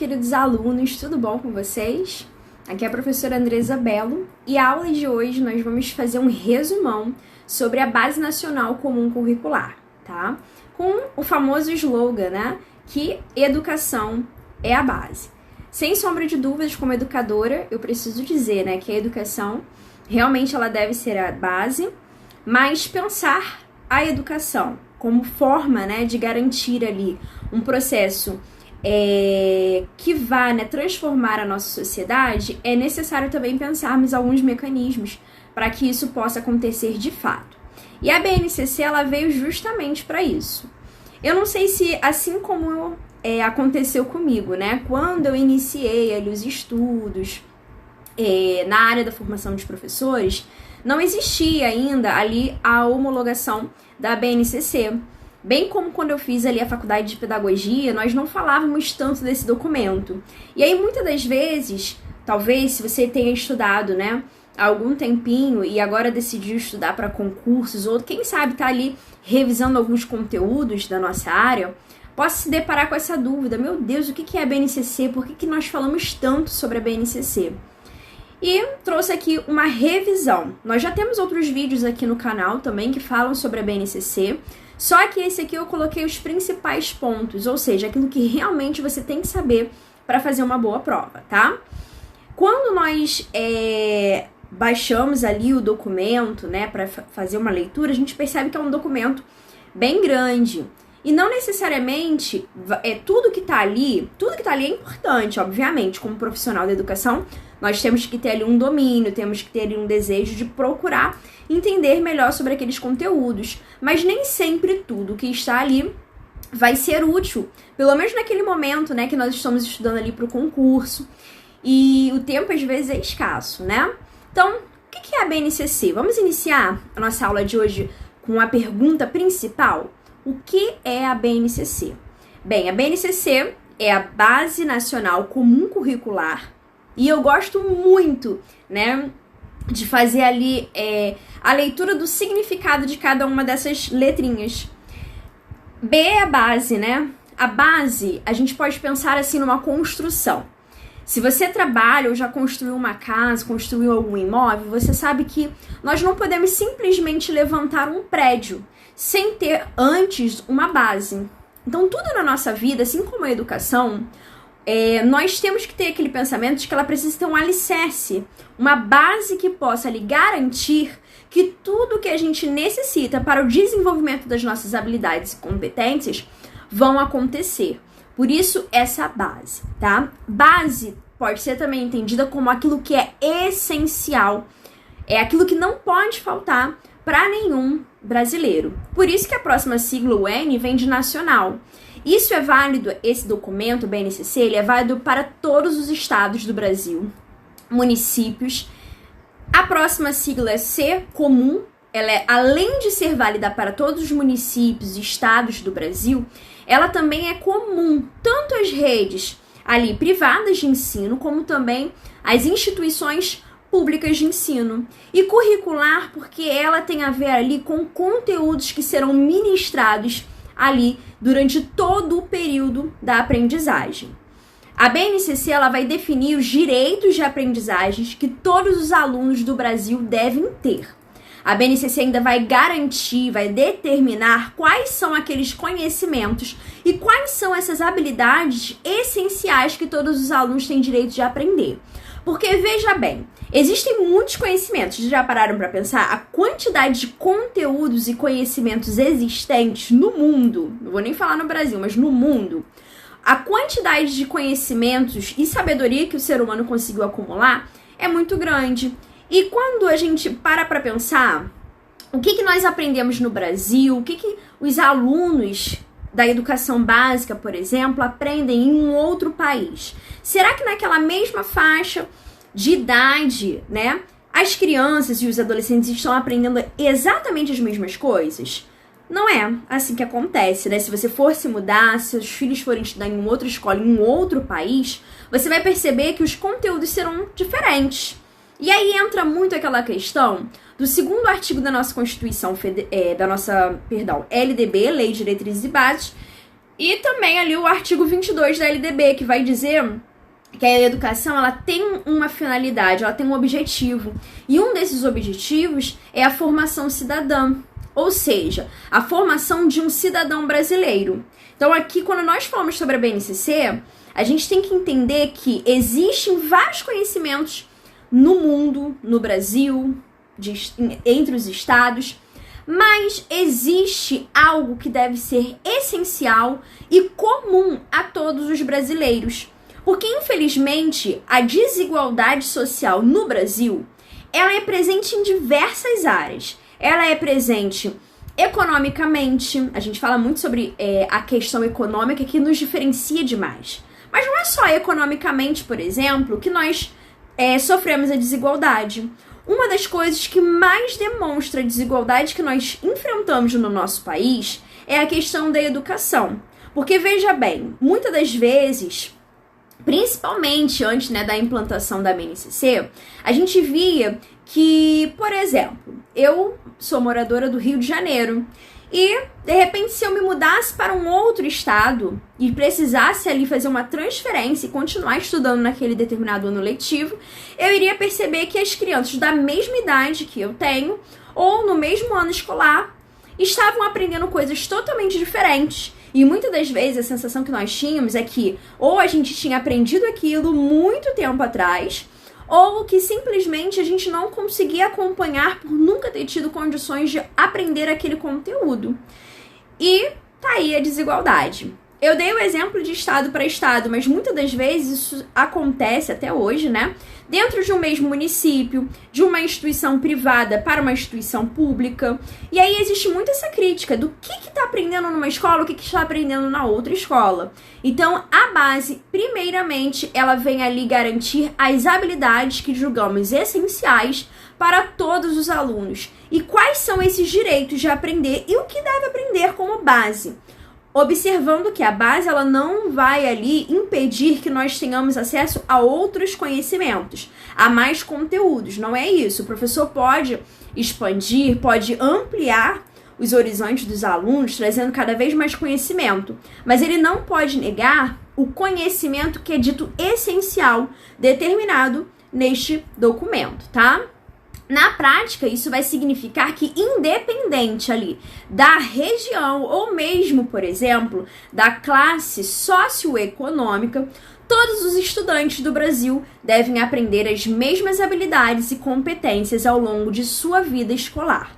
queridos alunos, tudo bom com vocês? Aqui é a professora Andresa Bello e a aula de hoje nós vamos fazer um resumão sobre a Base Nacional Comum Curricular, tá? Com o famoso slogan, né? Que educação é a base. Sem sombra de dúvidas, como educadora, eu preciso dizer, né, que a educação realmente ela deve ser a base, mas pensar a educação como forma, né, de garantir ali um processo que vá, né, transformar a nossa sociedade, é necessário também pensarmos alguns mecanismos para que isso possa acontecer de fato. E a BNCC ela veio justamente para isso. Eu não sei se, assim como aconteceu comigo, né, quando eu iniciei ali os estudos na área da formação de professores, não existia ainda ali a homologação da BNCC. Bem como quando eu fiz ali a faculdade de pedagogia, nós não falávamos tanto desse documento. E aí, muitas das vezes, talvez, se você tenha estudado, né, há algum tempinho e agora decidiu estudar para concursos, ou quem sabe tá ali revisando alguns conteúdos da nossa área, possa se deparar com essa dúvida. Meu Deus, o que é a BNCC? Por que nós falamos tanto sobre a BNCC? E trouxe aqui uma revisão. Nós já temos outros vídeos aqui no canal também que falam sobre a BNCC, só que esse aqui eu coloquei os principais pontos, ou seja, aquilo que realmente você tem que saber para fazer uma boa prova, tá? Quando nós baixamos ali o documento, né, para fazer uma leitura, a gente percebe que é um documento bem grande. E não necessariamente tudo que tá ali é importante, obviamente, como profissional da educação, nós temos que ter ali um domínio, temos que ter ali um desejo de procurar entender melhor sobre aqueles conteúdos, mas nem sempre tudo que está ali vai ser útil, pelo menos naquele momento, né, que nós estamos estudando ali para o concurso, e o tempo às vezes é escasso, né? Então, o que é a BNCC? Vamos iniciar a nossa aula de hoje com a pergunta principal. O que é a BNCC? Bem, a BNCC é a Base Nacional Comum Curricular e eu gosto muito, né, de fazer ali a leitura do significado de cada uma dessas letrinhas. B é a base, né? A base, a gente pode pensar assim numa construção. Se você trabalha ou já construiu uma casa, construiu algum imóvel, você sabe que nós não podemos simplesmente levantar um prédio sem ter antes uma base. Então, tudo na nossa vida, assim como a educação, nós temos que ter aquele pensamento de que ela precisa ter um alicerce, uma base que possa lhe garantir que tudo que a gente necessita para o desenvolvimento das nossas habilidades e competências vão acontecer. Por isso, essa base, tá? Base pode ser também entendida como aquilo que é essencial, é aquilo que não pode faltar para nenhum brasileiro. Por isso que a próxima sigla, o N, vem de nacional. Isso é válido, esse documento, o BNCC, ele é válido para todos os estados do Brasil, municípios. A próxima sigla é C, comum. Ela é, além de ser válida para todos os municípios e estados do Brasil, ela também é comum, tanto às redes ali privadas de ensino, como também às instituições públicas de ensino. E curricular, porque ela tem a ver ali com conteúdos que serão ministrados ali durante todo o período da aprendizagem. A BNCC ela vai definir os direitos de aprendizagens que todos os alunos do Brasil devem ter. A BNCC ainda vai garantir, vai determinar quais são aqueles conhecimentos e quais são essas habilidades essenciais que todos os alunos têm direito de aprender. Porque, veja bem, existem muitos conhecimentos. Já pararam para pensar a quantidade de conteúdos e conhecimentos existentes no mundo? Não vou nem falar no Brasil, mas no mundo. A quantidade de conhecimentos e sabedoria que o ser humano conseguiu acumular é muito grande. E quando a gente para pensar o que nós aprendemos no Brasil, o que os alunos da educação básica, por exemplo, aprendem em um outro país. Será que naquela mesma faixa de idade, né, as crianças e os adolescentes estão aprendendo exatamente as mesmas coisas? Não é assim que acontece, né? Se você for se mudar, se seus filhos forem estudar em uma outra escola, em um outro país, você vai perceber que os conteúdos serão diferentes. E aí entra muito aquela questão do segundo artigo da nossa Constituição, LDB, Lei de Diretrizes e Bases, E também ali o artigo 22 da LDB, que vai dizer que a educação ela tem uma finalidade, ela tem um objetivo. E um desses objetivos é a formação cidadã, ou seja, a formação de um cidadão brasileiro. Então aqui, quando nós falamos sobre a BNCC, a gente tem que entender que existem vários conhecimentos no mundo, no Brasil, entre os estados, mas existe algo que deve ser essencial e comum a todos os brasileiros. Porque, infelizmente, a desigualdade social no Brasil, ela é presente em diversas áreas. Ela é presente economicamente, a gente fala muito sobre a questão econômica que nos diferencia demais. Mas não é só economicamente, por exemplo, que nós sofremos a desigualdade. Uma das coisas que mais demonstra a desigualdade que nós enfrentamos no nosso país é a questão da educação. Porque, veja bem, muitas das vezes, principalmente antes da implantação da BNCC, a gente via que, por exemplo, eu sou moradora do Rio de Janeiro e, de repente, se eu me mudasse para um outro estado e precisasse ali fazer uma transferência e continuar estudando naquele determinado ano letivo, eu iria perceber que as crianças da mesma idade que eu tenho, ou no mesmo ano escolar, estavam aprendendo coisas totalmente diferentes. E muitas das vezes a sensação que nós tínhamos é que ou a gente tinha aprendido aquilo muito tempo atrás, ou que simplesmente a gente não conseguia acompanhar por nunca ter tido condições de aprender aquele conteúdo. E tá aí a desigualdade. Eu dei o exemplo de estado para estado, mas muitas das vezes isso acontece até hoje, dentro de um mesmo município, de uma instituição privada para uma instituição pública. E aí existe muito essa crítica do que está aprendendo numa escola, o que está aprendendo na outra escola. Então, a base, primeiramente, ela vem ali garantir as habilidades que julgamos essenciais para todos os alunos. E quais são esses direitos de aprender e o que deve aprender como base. Observando que a base ela não vai ali impedir que nós tenhamos acesso a outros conhecimentos, a mais conteúdos, não é isso. O professor pode expandir, pode ampliar os horizontes dos alunos, trazendo cada vez mais conhecimento, mas ele não pode negar o conhecimento que é dito essencial, determinado neste documento, tá? Na prática, isso vai significar que, independente ali da região ou mesmo, por exemplo, da classe socioeconômica, todos os estudantes do Brasil devem aprender as mesmas habilidades e competências ao longo de sua vida escolar.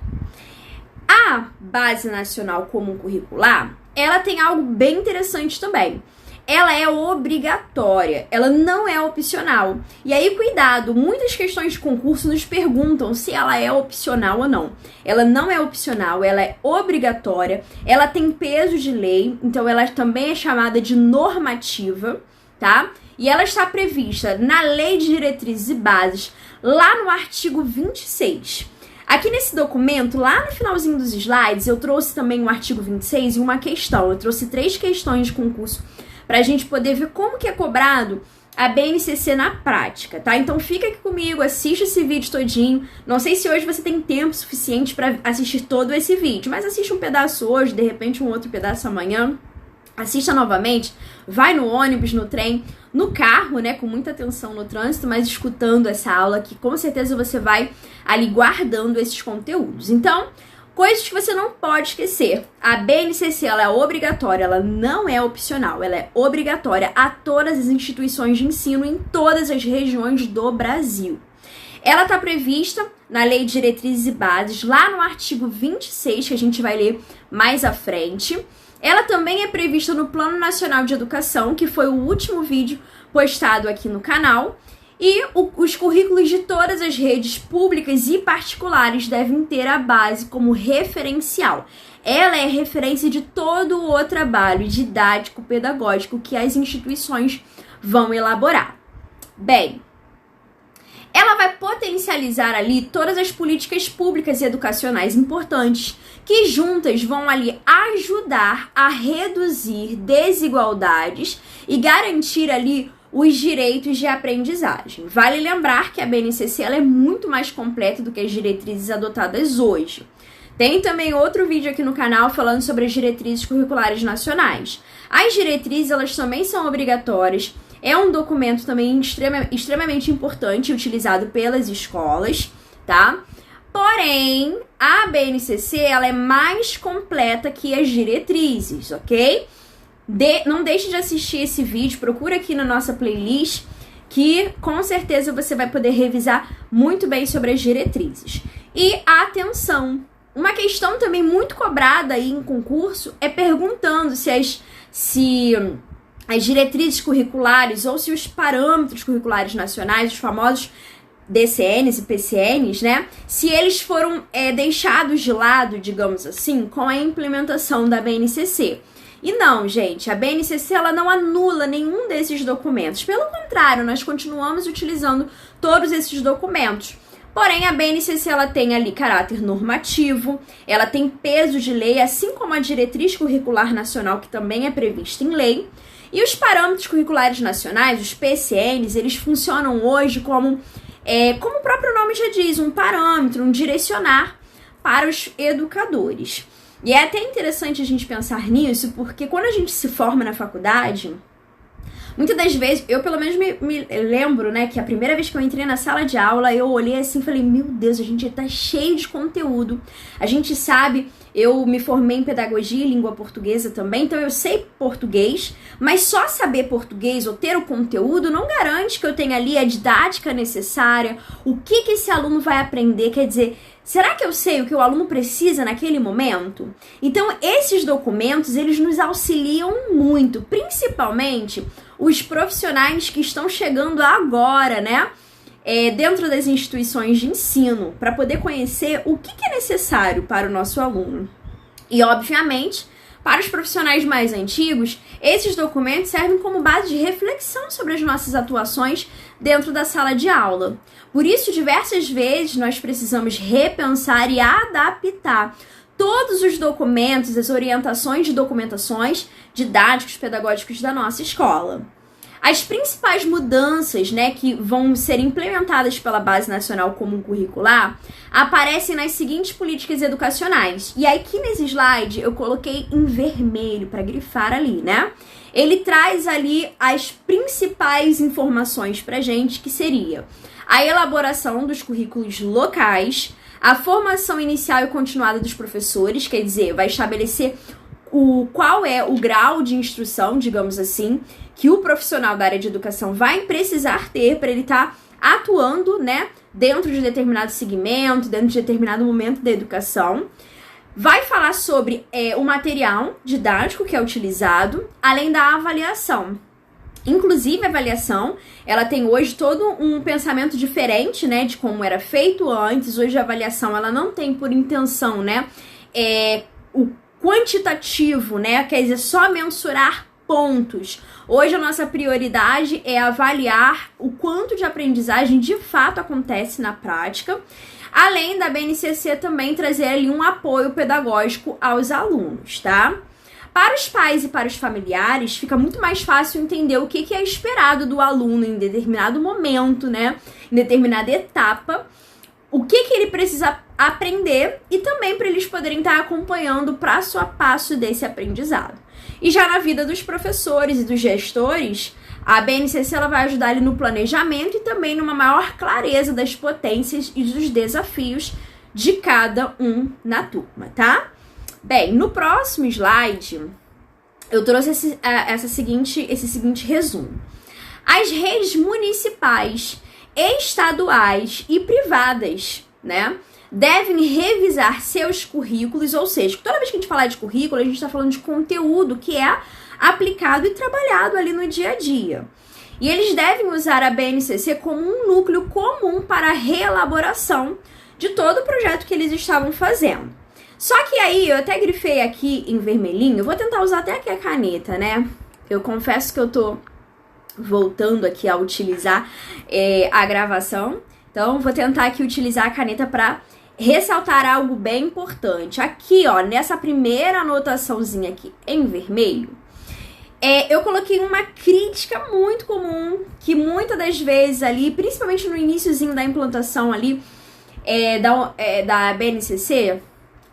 A Base Nacional Comum Curricular, ela tem algo bem interessante também. Ela é obrigatória, ela não é opcional. E aí, cuidado, muitas questões de concurso nos perguntam se ela é opcional ou não. Ela não é opcional, ela é obrigatória, ela tem peso de lei, então ela também é chamada de normativa, tá? E ela está prevista na Lei de Diretrizes e Bases, lá no artigo 26. Aqui nesse documento, lá no finalzinho dos slides, eu trouxe também o artigo 26 e uma questão. Eu trouxe 3 questões de concurso para a gente poder ver como que é cobrado a BNCC na prática, tá? Então fica aqui comigo, assiste esse vídeo todinho. Não sei se hoje você tem tempo suficiente para assistir todo esse vídeo, mas assiste um pedaço hoje, de repente um outro pedaço amanhã. Assista novamente, vai no ônibus, no trem, no carro, com muita atenção no trânsito, mas escutando essa aula que com certeza você vai ali guardando esses conteúdos. Então, coisas que você não pode esquecer. A BNCC, ela é obrigatória, ela não é opcional, ela é obrigatória a todas as instituições de ensino em todas as regiões do Brasil. Ela está prevista na Lei de Diretrizes e Bases, lá no artigo 26, que a gente vai ler mais à frente. Ela também é prevista no Plano Nacional de Educação, que foi o último vídeo postado aqui no canal. E os currículos de todas as redes públicas e particulares devem ter a base como referencial. Ela é referência de todo o trabalho didático, pedagógico que as instituições vão elaborar. Bem, ela vai potencializar ali todas as políticas públicas e educacionais importantes que juntas vão ali ajudar a reduzir desigualdades e garantir ali os direitos de aprendizagem. Vale lembrar que a BNCC ela é muito mais completa do que as diretrizes adotadas hoje. Tem também outro vídeo aqui no canal falando sobre as diretrizes curriculares nacionais. As diretrizes, elas também são obrigatórias. É um documento também extremamente importante, utilizado pelas escolas, tá? Porém, a BNCC, ela é mais completa que as diretrizes, ok? Não deixe de assistir esse vídeo, procura aqui na nossa playlist, que com certeza você vai poder revisar muito bem sobre as diretrizes. E atenção! Uma questão também muito cobrada aí em concurso é perguntando se as diretrizes curriculares ou se os parâmetros curriculares nacionais, os famosos DCNs e PCNs, né? Se eles foram deixados de lado, digamos assim, com a implementação da BNCC. E não, gente, a BNCC ela não anula nenhum desses documentos. Pelo contrário, nós continuamos utilizando todos esses documentos. Porém, a BNCC ela tem ali caráter normativo, ela tem peso de lei, assim como a diretriz curricular nacional, que também é prevista em lei. E os parâmetros curriculares nacionais, os PCNs, eles funcionam hoje como o próprio nome já diz, um parâmetro, um direcionar para os educadores. E é até interessante a gente pensar nisso, porque quando a gente se forma na faculdade, muitas das vezes, eu pelo menos me lembro, né, que a primeira vez que eu entrei na sala de aula, eu olhei assim e falei, meu Deus, a gente tá cheio de conteúdo. A gente sabe, eu me formei em pedagogia e língua portuguesa também, então eu sei português, mas só saber português ou ter o conteúdo não garante que eu tenha ali a didática necessária, o que esse aluno vai aprender, quer dizer, será que eu sei o que o aluno precisa naquele momento? Então, esses documentos, eles nos auxiliam muito, principalmente os profissionais que estão chegando agora, né? Dentro das instituições de ensino, para poder conhecer o que é necessário para o nosso aluno. E, obviamente, para os profissionais mais antigos, esses documentos servem como base de reflexão sobre as nossas atuações dentro da sala de aula. Por isso, diversas vezes, nós precisamos repensar e adaptar todos os documentos, as orientações de documentações didáticos, pedagógicos da nossa escola. As principais mudanças, né, que vão ser implementadas pela Base Nacional Comum Curricular aparecem nas seguintes políticas educacionais. E aí, aqui nesse slide, eu coloquei em vermelho para grifar ali, né? Ele traz ali as principais informações pra gente, que seria a elaboração dos currículos locais, a formação inicial e continuada dos professores, quer dizer, vai estabelecer qual é o grau de instrução, digamos assim, que o profissional da área de educação vai precisar ter para ele estar atuando, né, dentro de determinado segmento, dentro de determinado momento da educação. Vai falar sobre o material didático que é utilizado, além da avaliação. Inclusive, a avaliação, ela tem hoje todo um pensamento diferente, né, de como era feito antes. Hoje a avaliação, ela não tem por intenção, né, o quantitativo, né, quer dizer, só mensurar pontos. Hoje a nossa prioridade é avaliar o quanto de aprendizagem de fato acontece na prática, além da BNCC também trazer ali um apoio pedagógico aos alunos, tá? Para os pais e para os familiares, fica muito mais fácil entender o que é esperado do aluno em determinado momento, né? Em determinada etapa, o que ele precisa aprender e também para eles poderem estar acompanhando passo a passo desse aprendizado. E já na vida dos professores e dos gestores, a BNCC ela vai ajudar ali no planejamento e também numa maior clareza das potências e dos desafios de cada um na turma, tá? Bem, no próximo slide, eu trouxe esse seguinte resumo. As redes municipais, estaduais e privadas, né, devem revisar seus currículos, ou seja, toda vez que a gente falar de currículo, a gente está falando de conteúdo que é aplicado e trabalhado ali no dia a dia. E eles devem usar a BNCC como um núcleo comum para a reelaboração de todo o projeto que eles estavam fazendo. Só que aí, eu até grifei aqui em vermelhinho, eu vou tentar usar até aqui a caneta, né? Eu confesso que eu tô voltando aqui a utilizar a gravação, então vou tentar aqui utilizar a caneta para ressaltar algo bem importante. Aqui, ó, nessa primeira anotaçãozinha aqui em vermelho, eu coloquei uma crítica muito comum, que muitas das vezes ali, principalmente no iniciozinho da implantação ali da BNCC,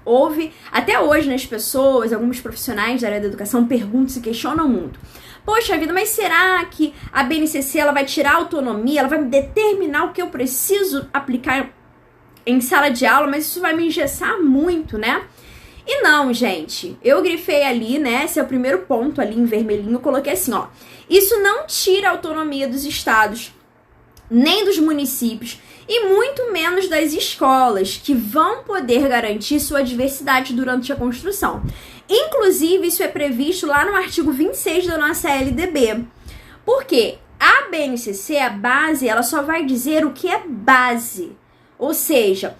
houve, até hoje, nas pessoas, alguns profissionais da área da educação perguntam, se questionam muito. Poxa vida, mas será que a BNCC ela vai tirar a autonomia, ela vai determinar o que eu preciso aplicar em sala de aula, mas isso vai me engessar muito, né? E não, gente, eu grifei ali, né, esse é o primeiro ponto ali em vermelhinho, eu coloquei assim, ó, isso não tira a autonomia dos estados, nem dos municípios, e muito menos das escolas, que vão poder garantir sua diversidade durante a construção. Inclusive, isso é previsto lá no artigo 26 da nossa LDB. Por quê? A BNCC, a base, ela só vai dizer o que é base, ou seja,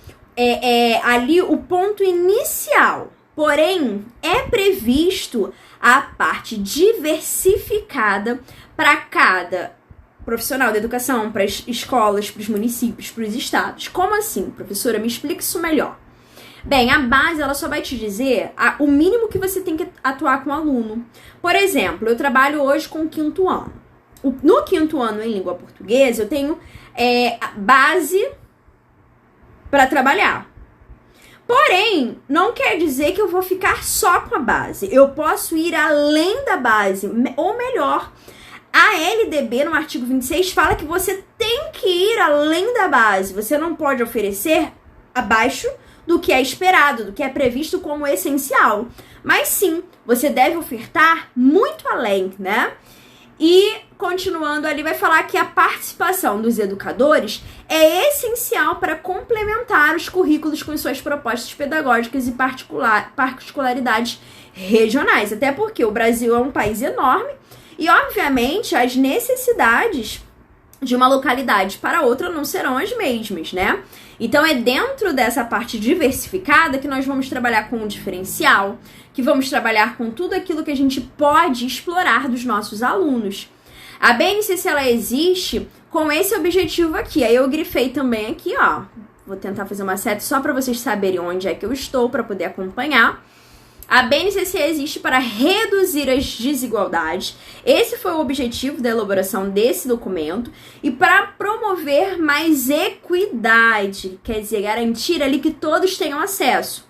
ali o ponto inicial. Porém, é previsto a parte diversificada para cada profissional da educação, para as escolas, para os municípios, para os estados. Como assim, professora? Me explica isso melhor. Bem, a base, ela só vai te dizer o mínimo que você tem que atuar com o aluno. Por exemplo, eu trabalho hoje com o 5º ano. No 5º ano, em língua portuguesa, eu tenho base para trabalhar. Porém, não quer dizer que eu vou ficar só com a base. Eu posso ir além da base, ou melhor, a LDB, no artigo 26, fala que você tem que ir além da base. Você não pode oferecer abaixo do que é esperado, do que é previsto como essencial. Mas sim, você deve ofertar muito além, né? E, continuando ali, vai falar que a participação dos educadores é essencial para complementar os currículos com suas propostas pedagógicas e particularidades regionais. Até porque o Brasil é um país enorme e, obviamente, as necessidades de uma localidade para outra não serão as mesmas, né? Então, é dentro dessa parte diversificada que nós vamos trabalhar com o diferencial, que vamos trabalhar com tudo aquilo que a gente pode explorar dos nossos alunos. A BNCC, ela existe com esse objetivo aqui. Aí eu grifei também aqui, ó. Vou tentar fazer uma seta só para vocês saberem onde é que eu estou, para poder acompanhar. A BNCC existe para reduzir as desigualdades. Esse foi o objetivo da elaboração desse documento. E para promover mais equidade, quer dizer, garantir ali que todos tenham acesso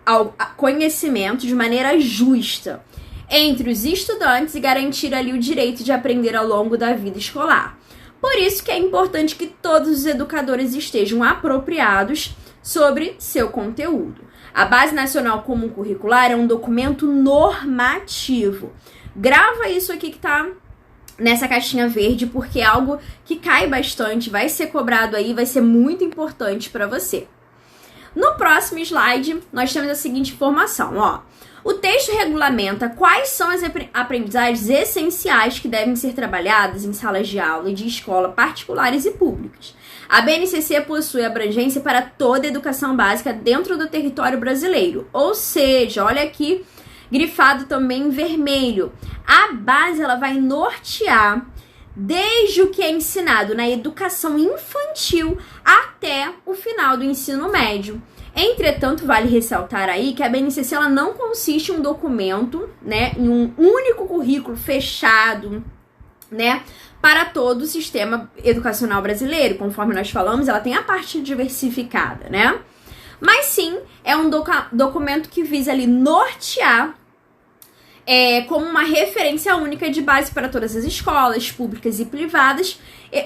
ao conhecimento de maneira justa entre os estudantes e garantir ali o direito de aprender ao longo da vida escolar. Por isso que é importante que todos os educadores estejam apropriados sobre seu conteúdo. A Base Nacional Comum Curricular é um documento normativo. Grava isso aqui que tá nessa caixinha verde, porque é algo que cai bastante, vai ser cobrado aí, vai ser muito importante para você. No próximo slide, nós temos a seguinte informação, ó. O texto regulamenta quais são as aprendizagens essenciais que devem ser trabalhadas em salas de aula e de escola particulares e públicas. A BNCC possui abrangência para toda a educação básica dentro do território brasileiro. Ou seja, olha aqui, grifado também em vermelho. A base, ela vai nortear desde o que é ensinado na educação infantil até o final do ensino médio. Entretanto, vale ressaltar aí que a BNCC, ela não consiste em um documento, né, em um único currículo fechado, né, para todo o sistema educacional brasileiro. Conforme nós falamos, ela tem a parte diversificada, né? Mas sim, é um documento que visa ali nortear como uma referência única de base para todas as escolas públicas e privadas,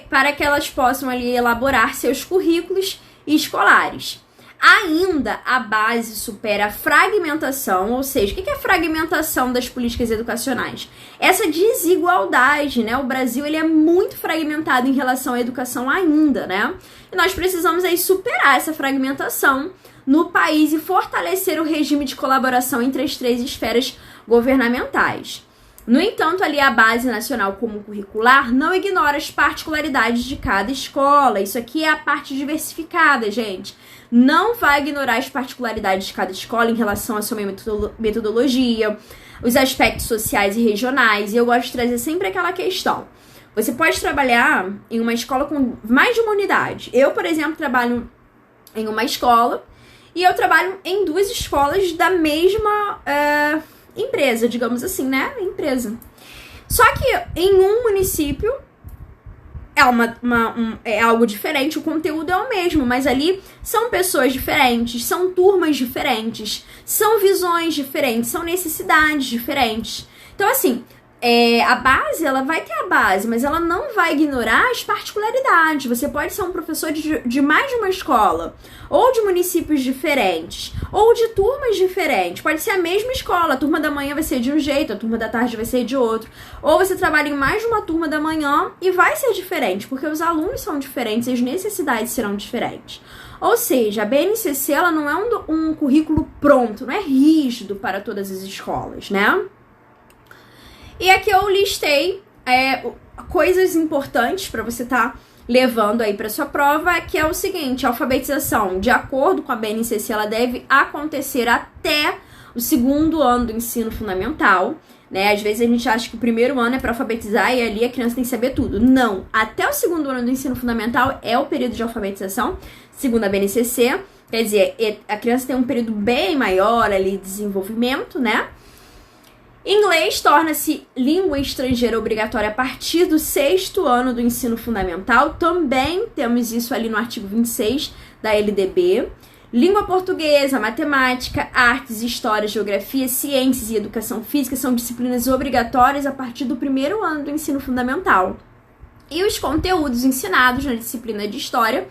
para que elas possam ali elaborar seus currículos escolares. Ainda a base supera a fragmentação, ou seja, o que é a fragmentação das políticas educacionais? Essa desigualdade, né? O Brasil, ele é muito fragmentado em relação à educação ainda, né? E nós precisamos aí superar essa fragmentação no país e fortalecer o regime de colaboração entre as 3 esferas governamentais. No entanto, ali a Base Nacional Comum Curricular não ignora as particularidades de cada escola. Isso aqui é a parte diversificada, gente. Não vai ignorar as particularidades de cada escola em relação à sua metodologia, os aspectos sociais e regionais. E eu gosto de trazer sempre aquela questão. Você pode trabalhar em uma escola com mais de uma unidade. Eu, por exemplo, trabalho em uma escola e eu trabalho em 2 escolas da mesma empresa, digamos assim, né? Empresa. Só que em um município é algo diferente, o conteúdo é o mesmo, mas ali são pessoas diferentes, são turmas diferentes, são visões diferentes, são necessidades diferentes. Então, assim, a base, ela vai ter a base, mas ela não vai ignorar as particularidades. Você pode ser um professor de mais de uma escola, ou de municípios diferentes, ou de turmas diferentes. Pode ser a mesma escola, a turma da manhã vai ser de um jeito, a turma da tarde vai ser de outro. Ou você trabalha em mais de uma turma da manhã e vai ser diferente, porque os alunos são diferentes e as necessidades serão diferentes. Ou seja, a BNCC, ela não é um currículo pronto, não é rígido para todas as escolas, né? E aqui eu listei coisas importantes para você estar levando aí para sua prova, que é o seguinte: a alfabetização, de acordo com a BNCC, ela deve acontecer até o 2º ano do ensino fundamental, né? Às vezes a gente acha que o 1º ano é para alfabetizar e ali a criança tem que saber tudo. Não, até o 2º ano do ensino fundamental é o período de alfabetização, segundo a BNCC. Quer dizer, a criança tem um período bem maior ali de desenvolvimento, né? Inglês torna-se língua estrangeira obrigatória a partir do 6º ano do ensino fundamental. Também temos isso ali no artigo 26 da LDB. Língua portuguesa, matemática, artes, história, geografia, ciências e educação física são disciplinas obrigatórias a partir do 1º ano do ensino fundamental. E os conteúdos ensinados na disciplina de história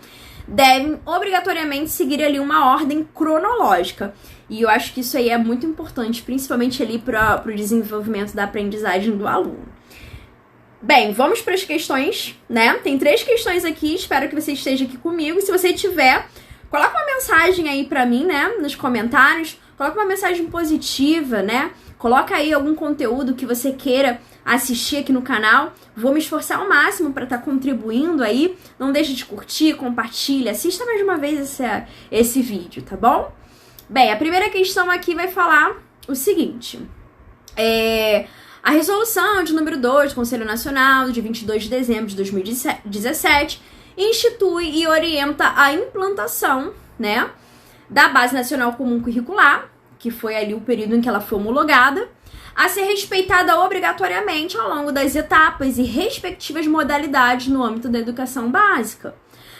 devem obrigatoriamente seguir ali uma ordem cronológica. E eu acho que isso aí é muito importante, principalmente ali para o desenvolvimento da aprendizagem do aluno. Bem, vamos para as questões, né? Tem 3 questões aqui, espero que você esteja aqui comigo. Se você tiver, coloca uma mensagem aí para mim, né? Nos comentários, coloca uma mensagem positiva, né? Coloca aí algum conteúdo que você queira assistir aqui no canal. Vou me esforçar ao máximo para estar contribuindo aí. Não deixe de curtir, compartilha, assista mais uma vez esse vídeo, tá bom? Bem, a primeira questão aqui vai falar o seguinte. A resolução de número 2 do Conselho Nacional, de 22 de dezembro de 2017, institui e orienta a implantação, né, da Base Nacional Comum Curricular, que foi ali o período em que ela foi homologada, a ser respeitada obrigatoriamente ao longo das etapas e respectivas modalidades no âmbito da educação básica.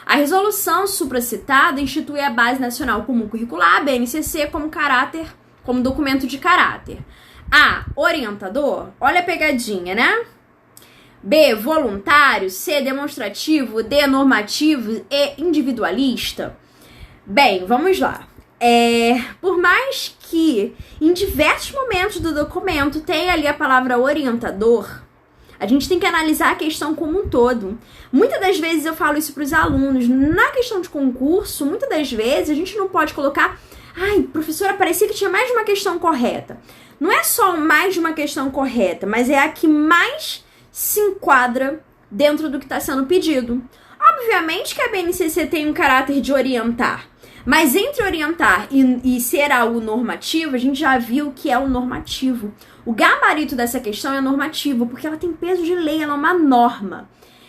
A resolução supracitada institui a Base Nacional Comum Curricular, a BNCC, como documento de caráter. A. Orientador. Olha a pegadinha, né? B. Voluntário. C. Demonstrativo. D. Normativo. E. Individualista. Bem, vamos lá. Por mais que em diversos momentos do documento tenha ali a palavra orientador, a gente tem que analisar a questão como um todo. Muitas das vezes eu falo isso para os alunos. Na questão de concurso, muitas das vezes a gente não pode colocar: ai, professora, parecia que tinha mais de uma questão correta. Não é só mais de uma questão correta, mas é a que mais se enquadra dentro do que está sendo pedido. Obviamente que a BNCC tem um caráter de orientar, mas entre orientar e ser algo normativo, a gente já viu que é o normativo. O gabarito dessa questão é normativo, porque ela tem peso de lei, ela é uma norma.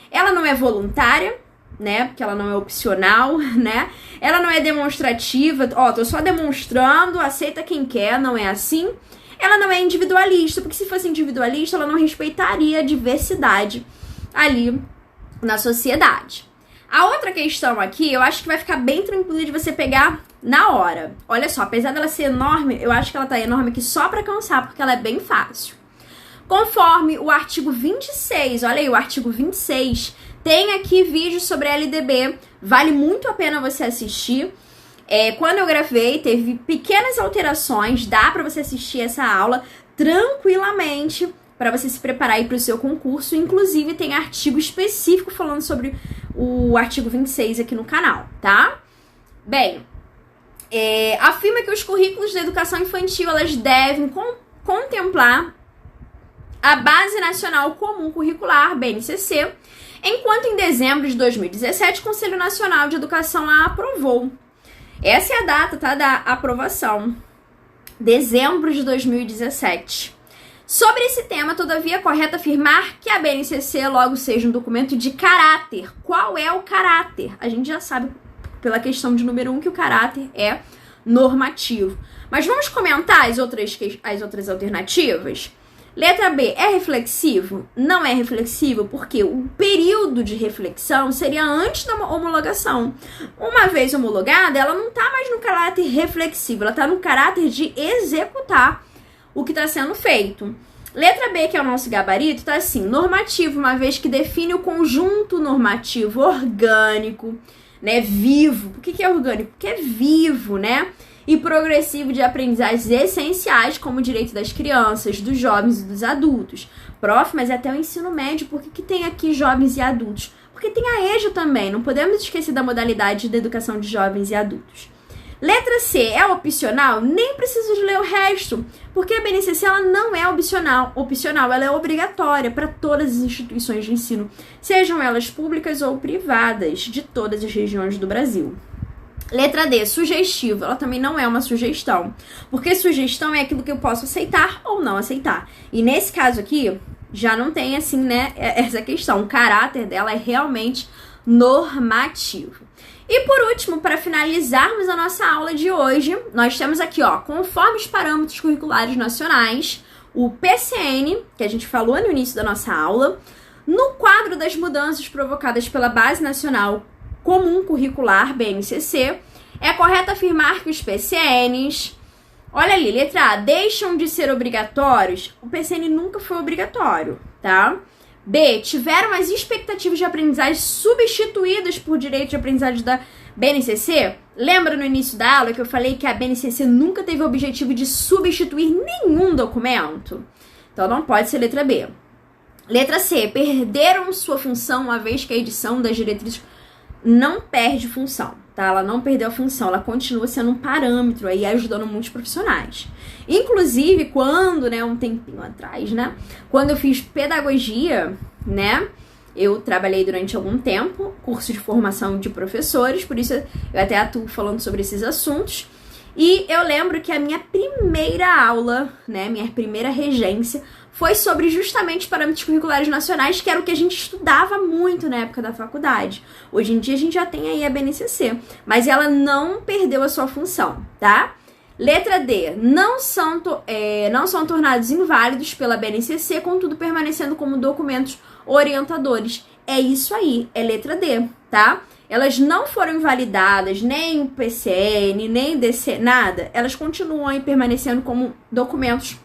Ela não é voluntária, né, porque ela não é opcional, né? Ela não é demonstrativa, tô só demonstrando, aceita quem quer, não é assim. Ela não é individualista, porque se fosse individualista, ela não respeitaria a diversidade ali na sociedade. A outra questão aqui, eu acho que vai ficar bem tranquilo de você pegar na hora. Olha só, apesar dela ser enorme, eu acho que ela tá enorme aqui só pra cansar, porque ela é bem fácil. Conforme o artigo 26, olha aí, o artigo 26, tem aqui vídeo sobre a LDB, vale muito a pena você assistir. Quando eu gravei, teve pequenas alterações, dá pra você assistir essa aula tranquilamente, para você se preparar aí para o seu concurso. Inclusive, tem artigo específico falando sobre o artigo 26 aqui no canal, tá? Bem, afirma que os currículos da educação infantil, elas devem contemplar a Base Nacional Comum Curricular, BNCC, enquanto em dezembro de 2017 o Conselho Nacional de Educação a aprovou. Essa é a data, tá, da aprovação. Dezembro de 2017. Sobre esse tema, todavia, é correto afirmar que a BNCC logo seja um documento de caráter. Qual é o caráter? A gente já sabe, pela questão de número 1, que o caráter é normativo. Mas vamos comentar as outras alternativas? Letra B, é reflexivo? Não é reflexivo porque o período de reflexão seria antes da homologação. Uma vez homologada, ela não está mais no caráter reflexivo, ela está no caráter de executar o que está sendo feito. Letra B, que é o nosso gabarito, está assim, normativo, uma vez que define o conjunto normativo orgânico, né, vivo. Por que é orgânico? Porque é vivo, né? E progressivo de aprendizagens essenciais, como o direito das crianças, dos jovens e dos adultos. Prof, mas é até o ensino médio, por que tem aqui jovens e adultos? Porque tem a EJA também, não podemos esquecer da modalidade da educação de jovens e adultos. Letra C, é opcional? Nem preciso de ler o resto, porque a BNCC ela não é opcional, ela é obrigatória para todas as instituições de ensino, sejam elas públicas ou privadas, de todas as regiões do Brasil. Letra D, sugestivo. Ela também não é uma sugestão, porque sugestão é aquilo que eu posso aceitar ou não aceitar. E nesse caso aqui, já não tem assim, né, essa questão. O caráter dela é realmente normativo. E por último, para finalizarmos a nossa aula de hoje, nós temos aqui, ó, conforme os parâmetros curriculares nacionais, o PCN, que a gente falou no início da nossa aula, no quadro das mudanças provocadas pela Base Nacional Comum Curricular, BNCC, é correto afirmar que os PCNs, olha ali, letra A, deixam de ser obrigatórios? O PCN nunca foi obrigatório, tá? B, tiveram as expectativas de aprendizagem substituídas por direito de aprendizagem da BNCC? Lembra no início da aula que eu falei que a BNCC nunca teve o objetivo de substituir nenhum documento? Então não pode ser letra B. Letra C, perderam sua função uma vez que a edição das diretrizes não perde função, tá? Ela não perdeu a função, ela continua sendo um parâmetro aí, ajudando muitos profissionais. Inclusive, quando, né, um tempinho atrás, né, quando eu fiz pedagogia, né, eu trabalhei durante algum tempo, curso de formação de professores, por isso eu até atuo falando sobre esses assuntos. E eu lembro que a minha primeira aula, né, minha primeira regência, foi sobre justamente parâmetros curriculares nacionais, que era o que a gente estudava muito na época da faculdade. Hoje em dia a gente já tem aí a BNCC, mas ela não perdeu a sua função, tá? Letra D, não são tornados inválidos pela BNCC, contudo permanecendo como documentos orientadores. É isso aí, é letra D, tá? Elas não foram invalidadas, nem o PCN, nem o DC, nada. Elas continuam aí permanecendo como documentos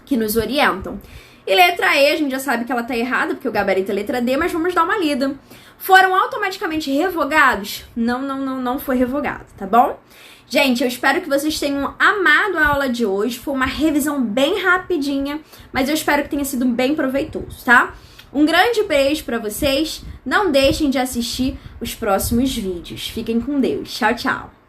que nos orientam. E letra E, a gente já sabe que ela tá errada, porque o gabarito é letra D, mas vamos dar uma lida. Foram automaticamente revogados? Não foi revogado, tá bom? Gente, eu espero que vocês tenham amado a aula de hoje. Foi uma revisão bem rapidinha, mas eu espero que tenha sido bem proveitoso, tá? Um grande beijo pra vocês. Não deixem de assistir os próximos vídeos. Fiquem com Deus. Tchau, tchau.